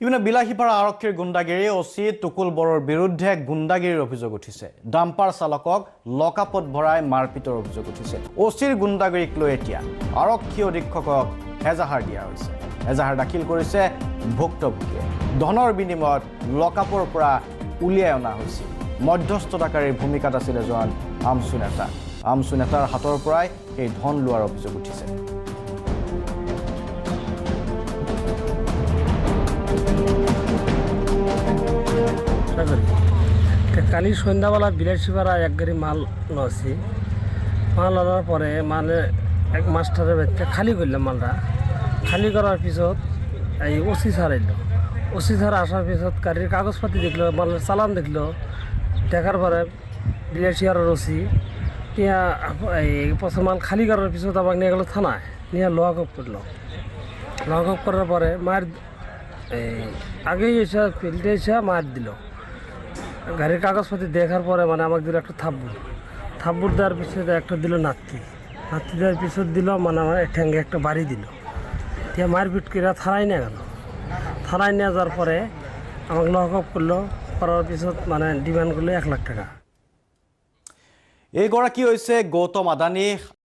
ইপিনে বিলাসীপাৰা আৰক্ষীৰ গুণ্ডাগিৰি অচি টুকুল বৰৰ বিৰুদ্ধে গুণ্ডাগিৰিৰ অভিযোগ উঠিছে। ডাম্পাৰ চালকক লকআপত ভৰাই মাৰপিটৰ অভিযোগ উঠিছে। অচিৰ গুণ্ডাগিৰিক লৈ এতিয়া আৰক্ষী অধীক্ষকক এজাহাৰ দিয়া হৈছে। এজাহাৰ দাখিল কৰিছে ভুক্তভোগীয়ে। ধনৰ বিনিময়ত লকআপৰ পৰা উলিয়াই অনা হৈছিল। মধ্যস্থতাকাৰীৰ ভূমিকাত আছিল এজন আমচু নেতা। আমচু নেতাৰ হাতৰ পৰাই এই ধন লোৱাৰ অভিযোগ উঠিছে। কালি সন্ধ্যাবেলা বিলাসীপাড়া এক গাড়ি মাল নছি। মাল আনার পরে মানে এক মাস্টারের বাড়িতে খালি করলাম মালটা। খালি করার পিছত এই ওসি স্যার এলো। ওসি স্যার আসার পিছত গাড়ির কাগজপাতি দেখলো, মালের চালান দেখলো। দেখার পরে বিলাসীপাড়ার ওসি ইয়া এই পথে মাল খালি করার পিছত আমাকে নিয়ে গেলো থানায়, নিয়ে লকআপ করলো। লকআপ করার পরে মার এই আগেই এসে ফিল্ডে এসে মার দিল। গাড়ির কাগজপাতি দেখার পরে মানে আমাকে দিল একটা থাপ্পড় দেওয়ার পিছনে একটা দিল নাতি দেওয়ার পিছনে দিল মানে আমার ঠ্যাঙ্গে একটা বাড়ি দিল। দিয়ে মারপিট করে থানায় নিয়ে গেল। থানায় নিয়ে যাওয়ার পরে আমাকে লকআপ করলো। করার পিছত মানে ডিমান্ড করলো 1 লাখ টাকা। এইগৰাকী হৈছে গৌতম আদানী।